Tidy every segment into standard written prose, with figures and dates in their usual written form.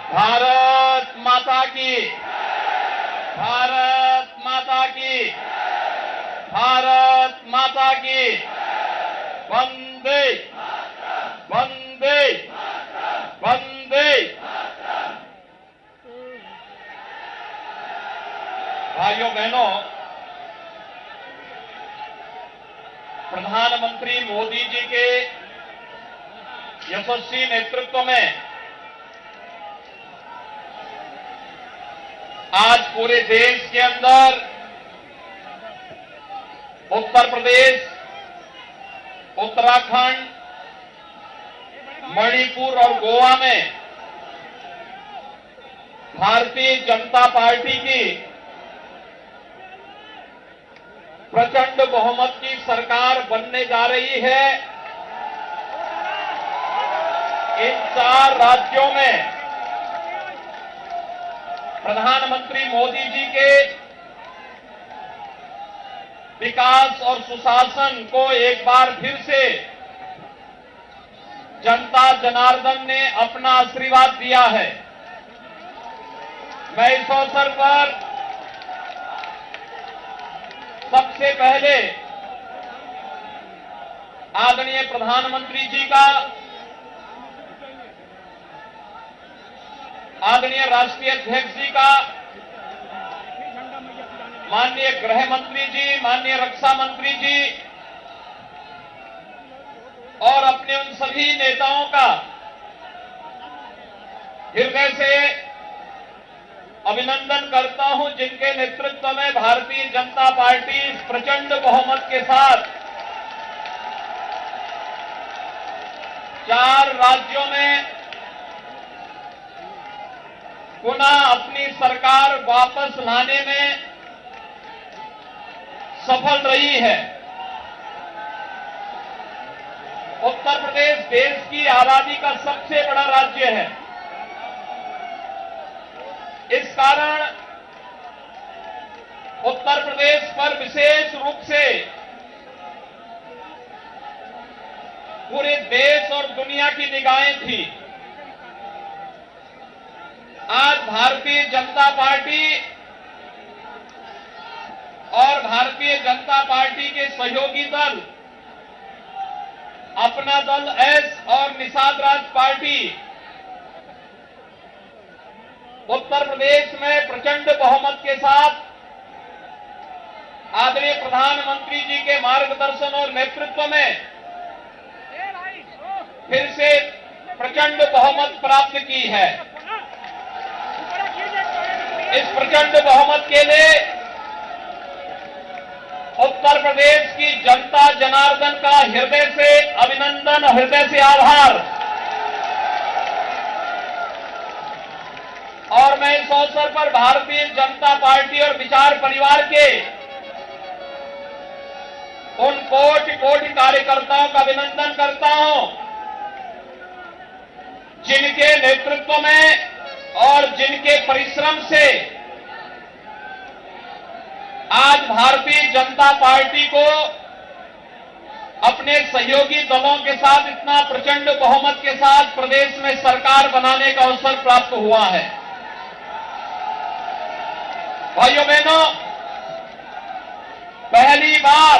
भारत माता की, भारत माता की, भारत माता की, वंदे वंदे वंदे। भाइयों बहनों, प्रधानमंत्री मोदी जी के यशस्वी नेतृत्व में आज पूरे देश के अंदर उत्तर प्रदेश, उत्तराखंड, मणिपुर और गोवा में भारतीय जनता पार्टी की प्रचंड बहुमत की सरकार बनने जा रही है। इन 4 राज्यों में प्रधानमंत्री मोदी जी के विकास और सुशासन को एक बार फिर से जनता जनार्दन ने अपना आशीर्वाद दिया है। मैं इस अवसर पर सबसे पहले आदरणीय प्रधानमंत्री जी का, आदरणीय राष्ट्रीय अध्यक्ष जी का, माननीय गृह मंत्री जी, माननीय रक्षा मंत्री जी और अपने उन सभी नेताओं का हृदय से अभिनंदन करता हूं जिनके नेतृत्व में भारतीय जनता पार्टी प्रचंड बहुमत के साथ 4 राज्यों में पुनः अपनी सरकार वापस लाने में सफल रही है। उत्तर प्रदेश देश की आबादी का सबसे बड़ा राज्य है। इस कारण उत्तर प्रदेश पर विशेष रूप से पूरे देश और दुनिया की निगाहें थी। आज भारतीय जनता पार्टी और भारतीय जनता पार्टी के सहयोगी दल, अपना दल एस और निषाद राज पार्टी उत्तर प्रदेश में प्रचंड बहुमत के साथ आदरणीय प्रधानमंत्री जी के मार्गदर्शन और नेतृत्व में फिर से प्रचंड बहुमत प्राप्त की है। इस प्रचंड बहुमत के लिए उत्तर प्रदेश की जनता जनार्दन का हृदय से अभिनंदन, हृदय से आभार। और मैं इस अवसर पर भारतीय जनता पार्टी और विचार परिवार के उन कोटि कोटि कार्यकर्ताओं का अभिनंदन करता हूं जिनके नेतृत्व में और जिनके परिश्रम से आज भारतीय जनता पार्टी को अपने सहयोगी दलों के साथ इतना प्रचंड बहुमत के साथ प्रदेश में सरकार बनाने का अवसर प्राप्त हुआ है। भाइयों बहनों, पहली बार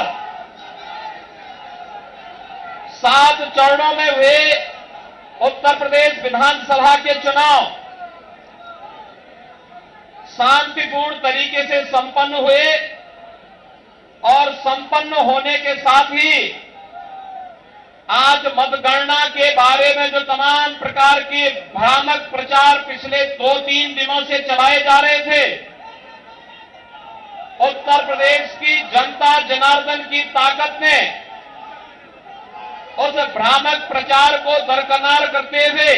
7 चरणों में हुए उत्तर प्रदेश विधानसभा के चुनाव शांतिपूर्ण तरीके से संपन्न हुए और संपन्न होने के साथ ही आज मतगणना के बारे में जो तमाम प्रकार के भ्रामक प्रचार पिछले 2-3 दिनों से चलाए जा रहे थे, उत्तर प्रदेश की जनता जनार्दन की ताकत ने उस भ्रामक प्रचार को दरकिनार करते हुए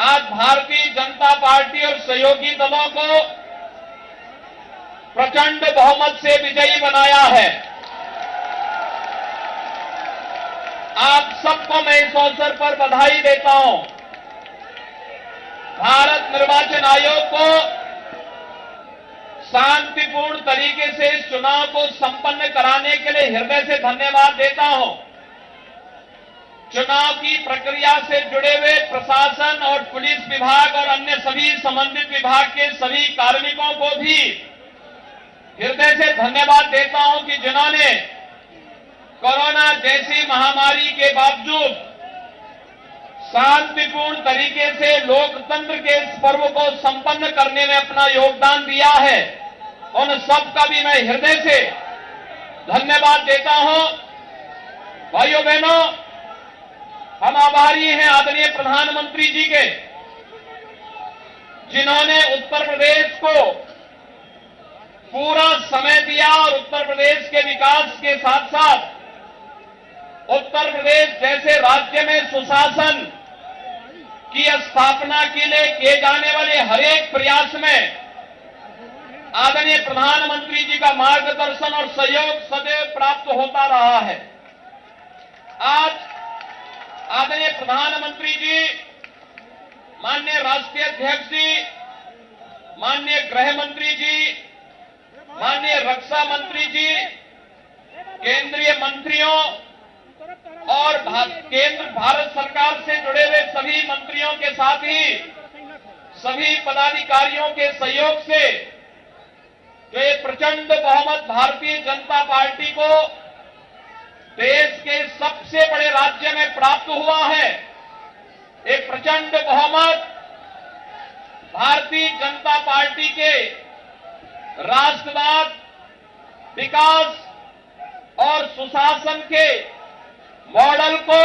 आज भारतीय जनता पार्टी और सहयोगी दलों को प्रचंड बहुमत से विजयी बनाया है। आप सबको मैं इस अवसर पर बधाई देता हूं। भारत निर्वाचन आयोग को शांतिपूर्ण तरीके से इस चुनाव को संपन्न कराने के लिए हृदय से धन्यवाद देता हूं। चुनाव की प्रक्रिया से जुड़े हुए प्रशासन और पुलिस विभाग और अन्य सभी संबंधित विभाग के सभी कार्मिकों को भी हृदय से धन्यवाद देता हूं कि जिन्होंने कोरोना जैसी महामारी के बावजूद शांतिपूर्ण तरीके से लोकतंत्र के इस पर्व को संपन्न करने में अपना योगदान दिया है। उन सबका भी मैं हृदय से धन्यवाद देता हूं। भाइयों बहनों, हम आभारी हैं आदरणीय प्रधानमंत्री जी के, जिन्होंने उत्तर प्रदेश को पूरा समय दिया और उत्तर प्रदेश के विकास के साथ साथ उत्तर प्रदेश जैसे राज्य में सुशासन की स्थापना के लिए किए जाने वाले हर एक प्रयास में आदरणीय प्रधानमंत्री जी का मार्गदर्शन और सहयोग सदैव प्राप्त होता रहा है। आज आदरणीय प्रधानमंत्री जी, माननीय राष्ट्रीय अध्यक्ष जी, माननीय गृह मंत्री जी, माननीय रक्षा मंत्री जी, केंद्रीय मंत्रियों और केंद्र भारत सरकार से जुड़े हुए सभी मंत्रियों के साथ ही सभी पदाधिकारियों के सहयोग से जो ये प्रचंड बहुमत भारतीय जनता पार्टी को देश के सबसे बड़े राज्य में प्राप्त हुआ है, एक प्रचंड बहुमत भारतीय जनता पार्टी के राष्ट्रवाद, विकास और सुशासन के मॉडल को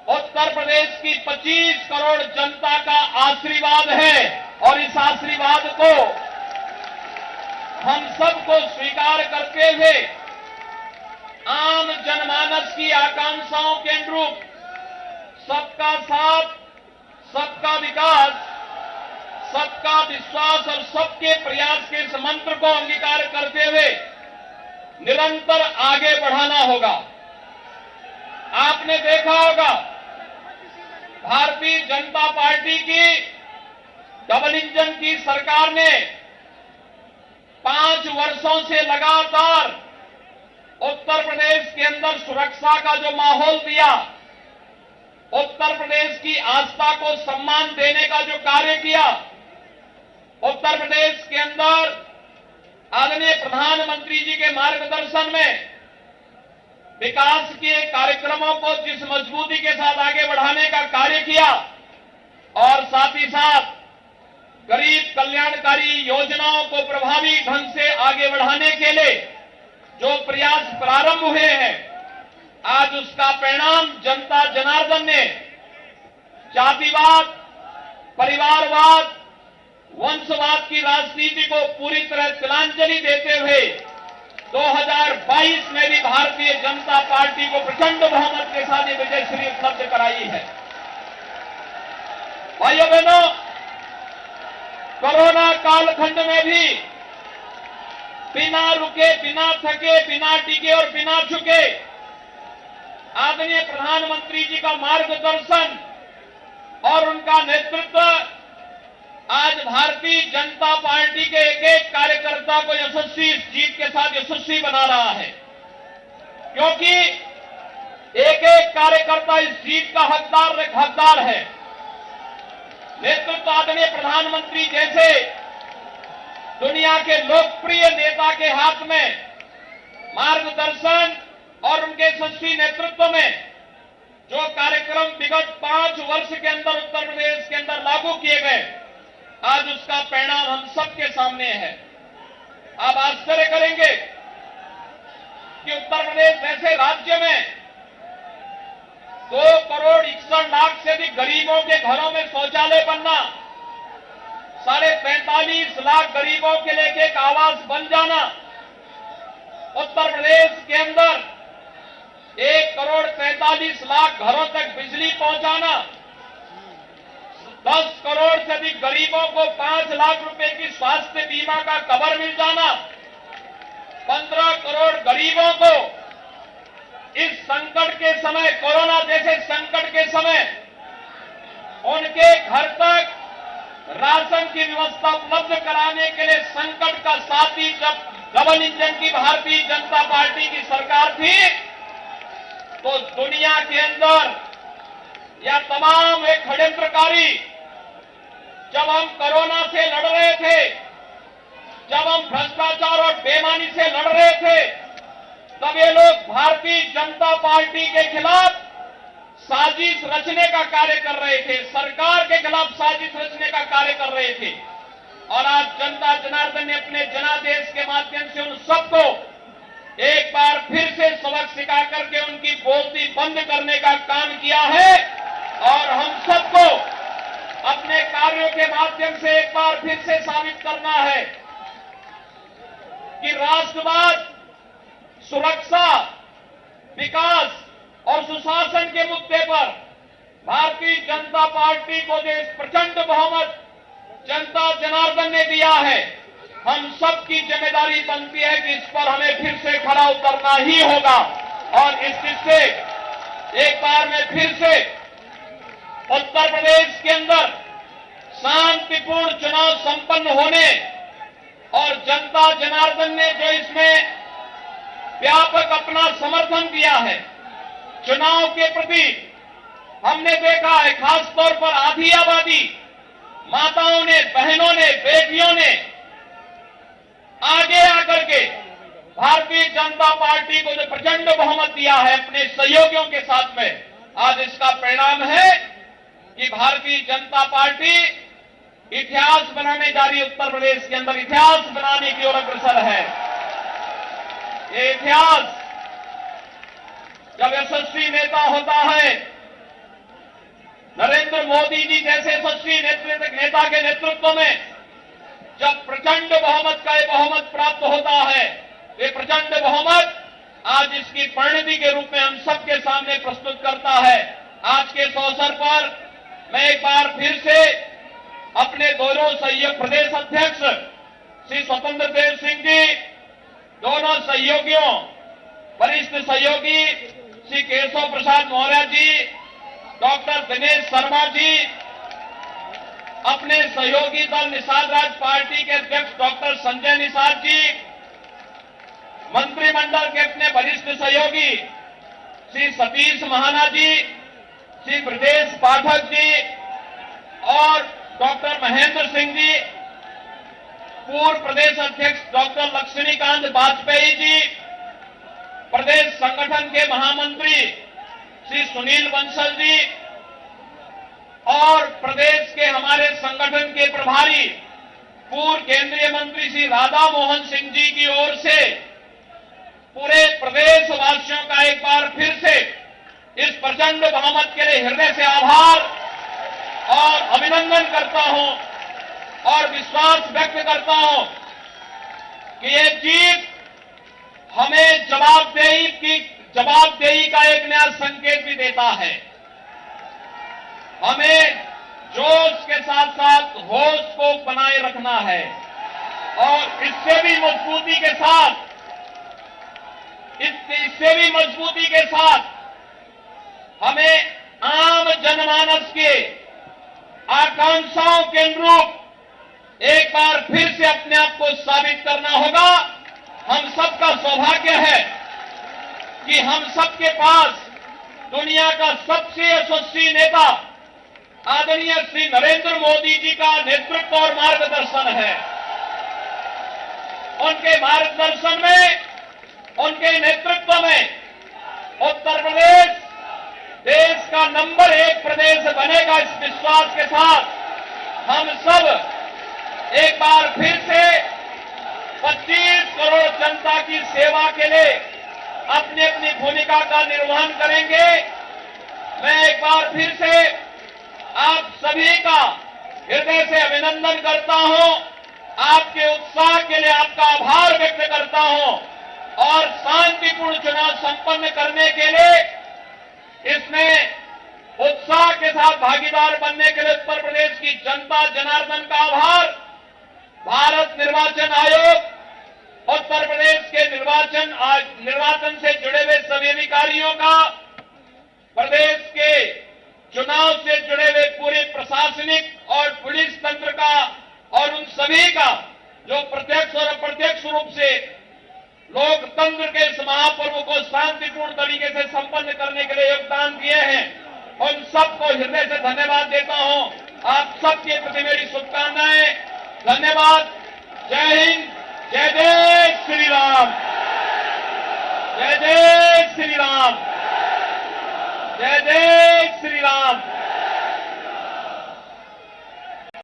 उत्तर प्रदेश की 25 करोड़ जनता का आशीर्वाद है और इस आशीर्वाद को हम सबको स्वीकार करते हुए आम जनमानस की आकांक्षाओं के अनुरूप सबका साथ, सबका विकास, सबका विश्वास और सबके प्रयास के इस मंत्र को अंगीकार करते हुए निरंतर आगे बढ़ाना होगा। आपने देखा होगा भारतीय जनता पार्टी की डबल इंजन की सरकार ने 5 वर्षों से लगातार उत्तर प्रदेश के अंदर सुरक्षा का जो माहौल दिया, उत्तर प्रदेश की आस्था को सम्मान देने का जो कार्य किया, उत्तर प्रदेश के अंदर आदरणीय प्रधानमंत्री जी के मार्गदर्शन में विकास के कार्यक्रमों को जिस मजबूती के साथ आगे बढ़ाने का कार्य किया और साथ ही साथ गरीब कल्याणकारी योजनाओं को प्रभावी ढंग से आगे बढ़ाने के लिए जो प्रयास प्रारंभ हुए हैं, आज उसका परिणाम जनता जनार्दन ने जातिवाद, परिवारवाद, वंशवाद की राजनीति को पूरी तरह तिलांजलि देते हुए 2022 में भी भारतीय जनता पार्टी को प्रचंड बहुमत के साथ ये विजयश्री उपलब्ध कराई है। भाइयों बहनों, कोरोना कालखंड में भी बिना रुके, बिना थके, बिना टिके और बिना झुके आदरणीय प्रधानमंत्री जी का मार्गदर्शन और उनका नेतृत्व आज भारतीय जनता पार्टी के एक एक कार्यकर्ता को यशस्वी, इस जीत के साथ यशस्वी बना रहा है, क्योंकि एक एक कार्यकर्ता इस जीत का हकदार है। नेतृत्व आदरणीय प्रधानमंत्री जैसे दुनिया के लोकप्रिय नेता के हाथ में मार्गदर्शन और उनके यशस्वी नेतृत्व में जो कार्यक्रम विगत 5 वर्ष के अंदर उत्तर प्रदेश के अंदर लागू किए गए, आज उसका परिणाम हम सबके सामने है। आप आश्चर्य करेंगे कि उत्तर प्रदेश जैसे राज्य में 2 करोड़ 61 लाख से अधिक गरीबों के घरों में शौचालय बनना, 45.5 लाख गरीबों के लिए एक आवास बन जाना, उत्तर प्रदेश के अंदर 1 करोड़ 43 लाख घरों तक बिजली पहुंचाना, 10 करोड़ से अधिक गरीबों को 5 लाख रुपए की स्वास्थ्य बीमा का कवर मिल जाना, 15 करोड़ गरीबों को इस संकट के समय, कोरोना जैसे संकट के समय उनके घर तक राशन की व्यवस्था उपलब्ध कराने के लिए संकट का साथी जब डबल इंजन की भारतीय जनता पार्टी की सरकार थी, तो दुनिया के अंदर या तमाम एक षड्यंत्रकारी जब हम कोरोना से लड़ रहे थे, जब हम भ्रष्टाचार और बेईमानी से लड़ रहे थे, तब ये लोग भारतीय जनता पार्टी के खिलाफ साजिश रचने का कार्य कर रहे थे, सरकार के खिलाफ साजिश रचने का कार्य कर रहे थे। और आज जनता जनार्दन ने अपने जनादेश के माध्यम से उन सबको एक बार फिर से सबक सिखा करके उनकी बोलती बंद करने का काम किया है। और हम सबको अपने कार्यों के माध्यम से एक बार फिर से साबित करना है कि राष्ट्रवाद, सुरक्षा, विकास और सुशासन के मुद्दे पर भारतीय जनता पार्टी को जो इस प्रचंड बहुमत जनता जनार्दन ने दिया है, हम सबकी जिम्मेदारी बनती है कि इस पर हमें फिर से खड़ा उतरना ही होगा। और इस चीज से एक बार मैं फिर से उत्तर प्रदेश के अंदर शांतिपूर्ण चुनाव संपन्न होने और जनता जनार्दन ने जो इसमें व्यापक अपना समर्थन दिया है चुनाव के प्रति, हमने देखा है खासतौर पर आधी आबादी माताओं ने, बहनों ने, बेटियों ने आगे आकर के भारतीय जनता पार्टी को जो प्रचंड बहुमत दिया है अपने सहयोगियों के साथ में, आज इसका परिणाम है कि भारतीय जनता पार्टी इतिहास बनाने जा रही है। उत्तर प्रदेश के अंदर इतिहास बनाने की ओर अग्रसर है। ये इतिहास जब यशस्वी नेता होता है, नरेंद्र मोदी जी जैसे यशस्वी नेता के नेतृत्व में जब प्रचंड बहुमत का ये बहुमत प्राप्त होता है, ये प्रचंड बहुमत आज इसकी परिणति के रूप में हम सबके सामने प्रस्तुत करता है। आज के इस अवसर पर मैं एक बार फिर से अपने दोनों सहयोग प्रदेश अध्यक्ष श्री स्वतंत्र देव सिंह जी, दोनों सहयोगियों, वरिष्ठ सहयोगी श्री केशव प्रसाद मौर्य जी, डॉक्टर दिनेश शर्मा जी, अपने सहयोगी दल निषाद राज पार्टी के अध्यक्ष डॉक्टर संजय निषाद जी, मंत्रिमंडल के अपने वरिष्ठ सहयोगी श्री सतीश महाना जी, श्री ब्रजेश पाठक जी और डॉक्टर महेंद्र सिंह जी, पूर्व प्रदेश अध्यक्ष डॉक्टर लक्ष्मीकांत वाजपेयी जी, प्रदेश संगठन के महामंत्री श्री सुनील बंसल जी और प्रदेश के हमारे संगठन के प्रभारी पूर्व केंद्रीय मंत्री श्री राधा मोहन सिंह जी की ओर से पूरे प्रदेशवासियों का एक बार फिर से इस प्रचंड बहुमत के लिए हृदय से आभार और अभिनंदन करता हूं और विश्वास व्यक्त करता हूं कि ये जीत हमें जवाबदेही का एक नया संकेत भी देता है। हमें जोश के साथ साथ होश को बनाए रखना है और इससे भी मजबूती के साथ हमें आम जनमानस के आकांक्षाओं के अनुरूप एक बार फिर से अपने आप को साबित करना होगा। हम सबका सौभाग्य है कि हम सबके पास दुनिया का सबसे यशस्वी नेता आदरणीय श्री नरेंद्र मोदी जी का नेतृत्व और मार्गदर्शन है। उनके मार्गदर्शन में, उनके नेतृत्व में उत्तर प्रदेश देश का नंबर 1 प्रदेश बनेगा। इस विश्वास के साथ हम सब एक बार फिर से 25 करोड़ जनता की सेवा के लिए अपनी अपनी भूमिका का निर्वहन करेंगे। मैं एक बार फिर से आप सभी का हृदय से अभिनंदन करता हूं, आपके उत्साह के लिए आपका आभार व्यक्त करता हूं और शांतिपूर्ण चुनाव संपन्न करने के लिए इसमें उत्साह के साथ भागीदार बनने के लिए उत्तर प्रदेश की जनता जनार्दन का आभार, भारत निर्वाचन आयोग, उत्तर प्रदेश के निर्वाचन से जुड़े हुए सभी अधिकारियों का, प्रदेश के चुनाव से जुड़े हुए पूरे प्रशासनिक और पुलिस तंत्र का और उन सभी का जो प्रत्यक्ष और अप्रत्यक्ष रूप से लोकतंत्र के इस महापर्व को शांतिपूर्ण तरीके से संपन्न करने के लिए योगदान दिए हैं। उन सबको हृदय से धन्यवाद देता हूं। आप सबके प्रति मेरी शुभकामनाएं। धन्यवाद। जय हिंद। जय जय श्री राम। जय जय श्री राम। जय जय श्री राम।